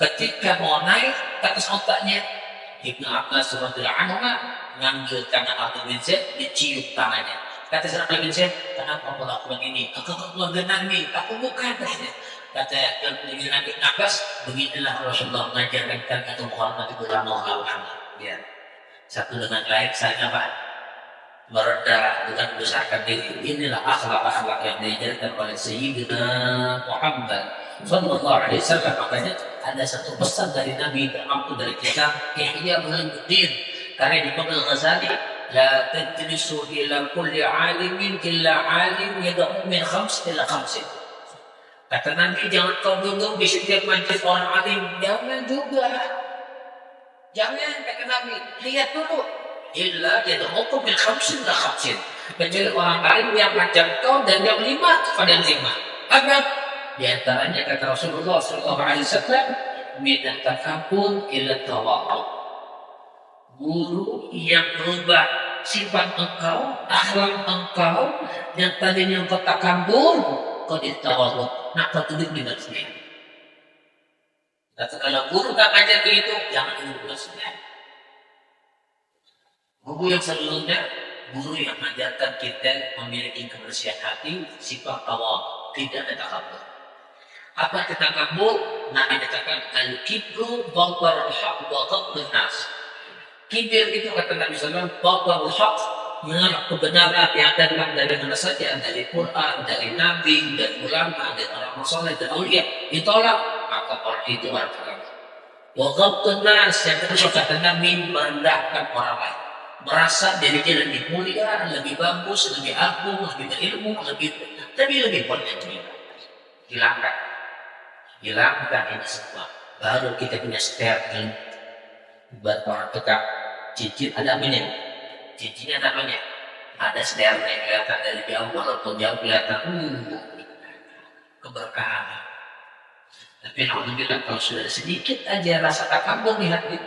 Ketika mau naik ke atas otaknya, Ibnu Abbas radhiyallahu anhu ngambil tangan Abdul bin Zaid, dicium tangannya. Kata Abdul bin Zaid, kenapa kau lakukan ini? Aku keluarga Nabi, aku bukan. Kata Ibnu Abbas, beginilah Rasulullah mengajarkan kami untuk menghormati ulama. Ya. Satu dengan lain saya merendah dengan membesarkan diri. Inilah akhlak-akhlak yang diajarkan oleh Sayyidina Muhammad sallallahu alaihi wasallam. Makanya ada satu pesan dari Nabi terangkum dari kitab Ihya Ulumuddin karya Imam Al-Ghazali, la tajlisu ila kulli alimin illa alim yad'u min khams ila khamsin. Kata Nabi, jangan kau duduk di setiap majlis orang alim, jangan juga. Jangan, kata Nabi, lihat dulu. Illa yad'ukum min khamsin ila khamsin. Kecuali orang alim yang macam kau dan yang 5 kepada 5. Agar di antaranya kata Rasulullah SAW, minat takabur ila tawadhu. Guru yang berubah sifat engkau, akhlak engkau, yang tadinya engkau takabur, kau ditawadhu. Nak kau duduk di masjid. Kata kalau guru tak ajar begitu, jangan duduk di masjid. Guru yang sebelumnya, guru yang mengajarkan kita memiliki kebersihan hati, sifat tawadhu, tidak ada takabur. Apa kita takabur? Nabi katakan al-kibru batarul haq wa ghamdun nas. Kibir itu kata Nabi SAW, batarul haq, menolak kebenaran yang datang dari mana saja, dari Quran, dari Nabi, dari ulama, dari orang soleh, dari aulia, ditolak, maka orang itu orang takabur. Wa ghamdun nas, yang kedua kata Nabi, merendahkan orang lain. Merasa dirinya lebih mulia, lebih bagus, lebih agung, lebih berilmu, lebih potensial. Hilangkan ini semua. Baru kita punya sterling. Buat orang tukang cincin ada minyak. Cincinnya ada minyak. Ada sterling kelihatan dari jauh, walaupun jauh kelihatan keberkahan. Tapi alhamdulillah kalau sudah sedikit aja rasa takabur di hati,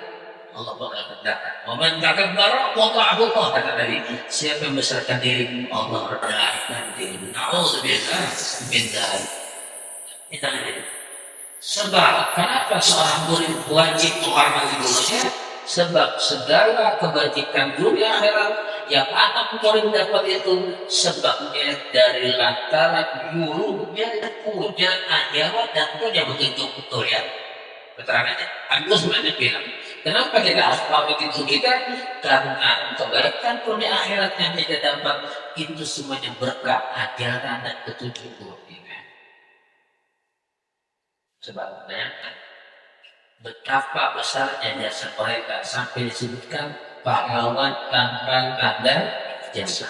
Allah bakal rendahkan. Waman takabbara wada'ahu Allah, kata Nabi. Siapa yang membesarkan dirimu, Allah rendahkan dirimu. Na'udzubillah min dzalik. Kita lihat. Sebab kenapa seorang murid wajib menghormati gurunya? Sebab segala kebajikan dunia akhirat yang anak murid dapat itu sebabnya dari lantaran gurunya punya ajaran dan punya betul-betul ya. Keterangannya, aku sebenarnya bilang, kenapa kita harus pamit itu kita? Karena kebaikan dunia akhirat yang kita dapat itu semuanya berkah ajaran dan petunjuk guru. Sebab bayangkan betapa besarnya jasa mereka sampai disebutkan pahlawan tanpa tanda jasa.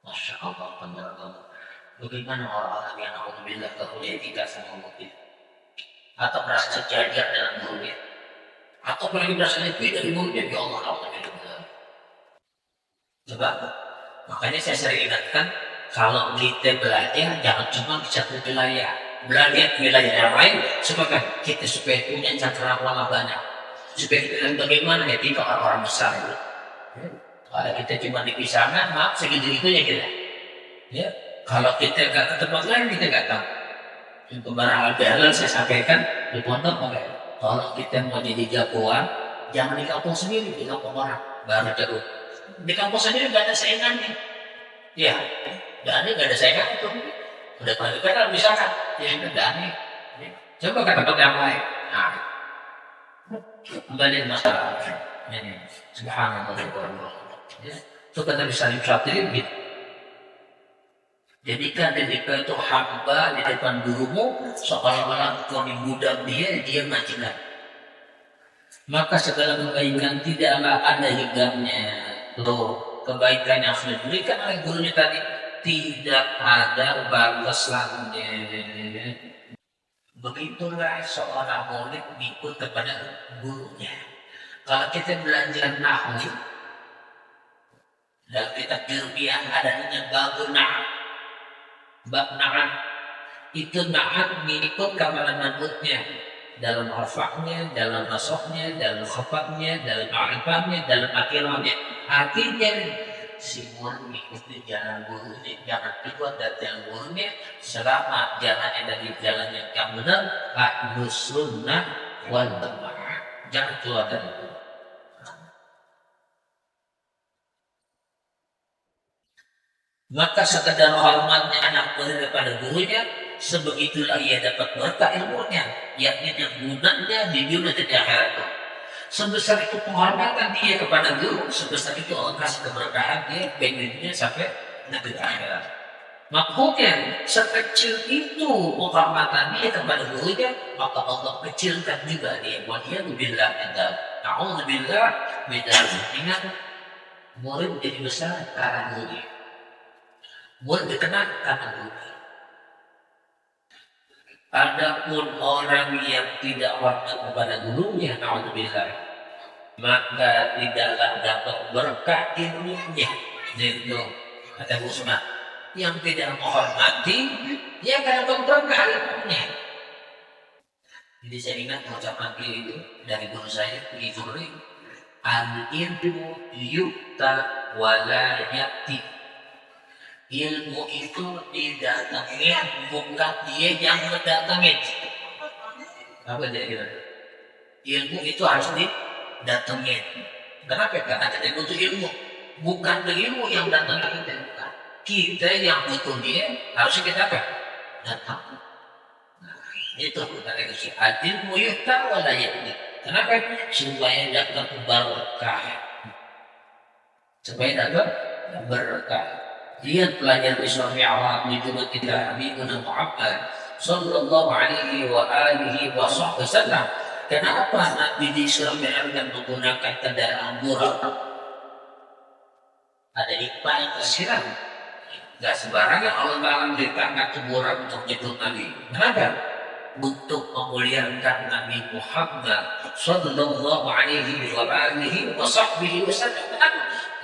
Masya Allah, benar. Bagaimana orang-orang yang alhamdulillah kemudian tidak sama mungkin, atau merasa sejajar dalam gurunya, atau lagi merasa lebih dari gurunya, ya Allah, alhamdulillah. Sebab makanya saya sering ingatkan, kalau kita belajar jangan cuma di satu wilayah. Belajar wilayah yang lain supaya kita punya cakrawala banyak, supaya kita bagaimana ya tidak orang-orang besar itu. Kalau kita cuma di sana, maaf segitu-gitunya kita. Ya, kalau kita nggak ke tempat lain kita nggak tahu. Kemarin Al-Balal saya sampaikan di pondok, kalau kita mau jadi jagoan, jangan di kampung sendiri, di kampung orang baru jago. Di kampung sendiri nggak ada saingannya. Ya, nggak ada saingan itu. Udah balik kan misalkan yang kendani, coba kata-kata yang lain. Nah, kembali masalah ini. Subhanallah. Itu kata bisa diperhatikan gitu. Jadikan dirimu itu hamba di depan gurumu, seolah-olah kau dibudak dia majikan. Maka segala kebaikan tidaklah ada hinggamnya. Loh, kebaikan yang sudah diberikan oleh gurunya tadi tidak ada batas lainnya. Begitulah seorang murid ikut kepada gurunya. Kalau kita belajar nahwu dan kita terbiah adanya bab na'at itu na'at mengikut kamalan manutnya dalam harfahnya, dalam nasoknya, dalam khafatnya, dalam arifahnya, dalam akhirannya. Artinya si murid mengikuti jalan gurunya, jangan keluar dari jalan gurunya selama jalannya dari jalan yang benar, ahlus sunnah wal jamaah. Jangan keluar dari itu. Maka sekadar hormatnya anak murid kepada gurunya, sebegitulah ia dapat berkah ilmunya, yakni yang gunanya di dunia dan di akhirat. Sebesar itu penghormatan dia kepada guru, sebesar itu Allah kasih keberkahan dia baik sampai negeri akhirat. Maksudnya sekecil itu penghormatan dia kepada gurunya, maka Allah kecilkan juga dia. Waliyadzubillah minta, na'udzubillah minta. Ingat, murid jadi besar karena gurunya. Murid dikenal karena gurunya. Adapun orang yang tidak hormat kepada gurunya, na'udzubillah, maka tidaklah dapat berkah ilmunya. Itu kata Usman, yang tidak menghormati, dia akan dapat berkah ilmunya. Jadi saya ingat ucapan beliau itu dari guru saya, Ibnu al-ilmu yukta wala yakti. Ilmu itu didatangin, bukan dia yang mendatangin. Apa dia kira? Ilmu itu harus didatangin. Kenapa? Karena kita butuh ilmu, bukan ilmu yang datangin kita. Kita yang butuh dia harusnya kita apa? Datang. Nah, itu kata itu ilmu yukta wala yakti. Kenapa? Supaya dapat berkah. Supaya dapat berkah. Lihat pelajar Islam awam di juga kita Habibuna Muhammad sallallahu alaihi wa alihi wa sallam. Kenapa Nabi di Islam yang menggunakan kendaraan burak? Ada hikmah yang tersirat. Gak sembarangan Allah Ta'ala memberikan burak untuk nyebut Nabi. Kenapa? Untuk memuliakan Nabi Muhammad sallallahu alaihi wa alihi wa sallam.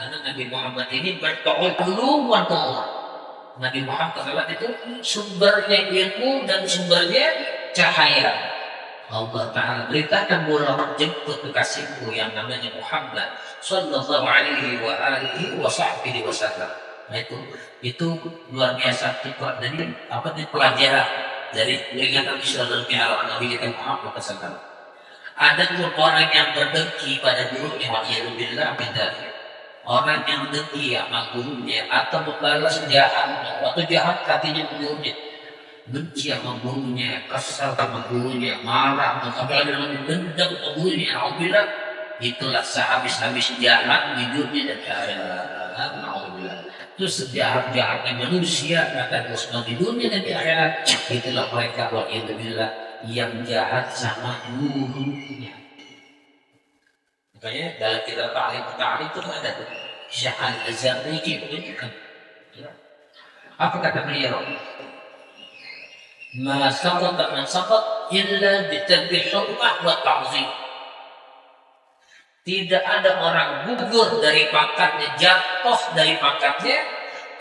Karena Nabi Muhammad ini bertolak Allah. Nabi Muhammad SAW itu sumbernya ilmu dan sumbernya cahaya. Allah Ta'ala beritakan bahwa jemput kekasihku yang namanya Muhammad sallallahu alaihi wa alihi wa sahbihi wasallam. Nah itu luar biasa tipe dari apa nih pelajaran dari peringatan Islam Nabi kita Muhammad SAW. Ada pun orang yang berdengki pada gurunya, waliyadzubillah min. Orang yang dengki sama gurunya atau membalas jahatnya, waktu jahat katanya gurunya, benci sama gurunya, kesal sama gurunya, marah, apalagi dengan dendam ke gurunya, alhamdulillah, itulah sehabis-habis jahat di dunia dan akhirat. Alhamdulillah, itu sejahat-jahatnya manusia kata Rasulullah di dunia dan di akhirat. Itulah mereka waliyadzubillah yang jahat sama gurunya. Makanya dalam kitab Ta'lim itu ada Syekh Al-Zarruji menunjukkan. Apa kata beliau? Ma saqata man saqat illa bitabih hurmah wa ta'zim. Tidak ada orang gugur dari pangkatnya, jatuh dari pangkatnya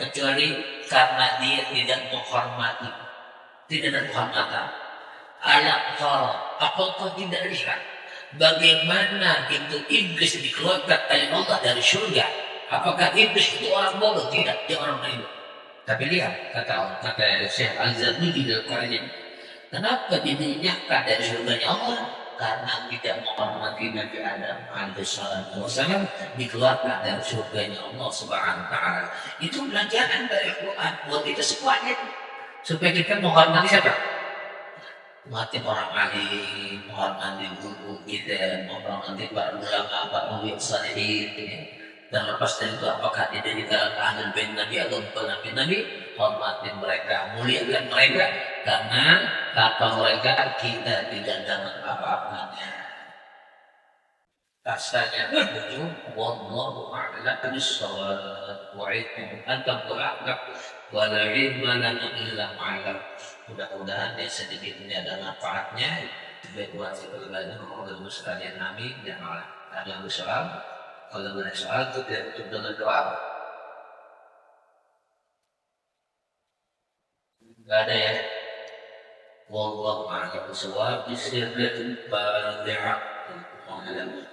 kecuali karena dia tidak menghormati. Tidak ada penghormatan. Alam tara, apakah tidak lihat bagaimana itu iblis dikeluarkan oleh Allah dari surga? Apakah iblis itu orang bodoh? Tidak, dia orang beriman. Tapi lihat kata Syekh Al-Zarruji dalam karyanya, kenapa dinyatakan dari surganya Allah? Karena tidak menghormati Nabi Adam alaihissalam dikeluarkan dari surganya Allah Subhanahu wa taala. Itu pelajaran dari Quran buat kita semuanya supaya kita menghormati siapa? Menghormati orang alim, menghormati guru kita, menghormati para ulama, para ulil salihin. Dan lepas dari itu apakah tidak di dalam ahlul bait Nabi atau bukan Nabi, hormati mereka, muliakan mereka, karena tanpa mereka kita tidak dapat apa-apanya. Rasanya tujuh, wallahu a'lam bishawab. Wa'alaikum antum berangkat wala ilma lana illa ma'alam. Mudah-mudahan yang sedikit ini ada manfaatnya. Buat sebagian orang sekalian Nabi yang ada soal. Kalau ada soal itu dia tutup dengan doa. Enggak ada ya. Wallahu a'lam bishawab. Bismillahirrahmanirrahim.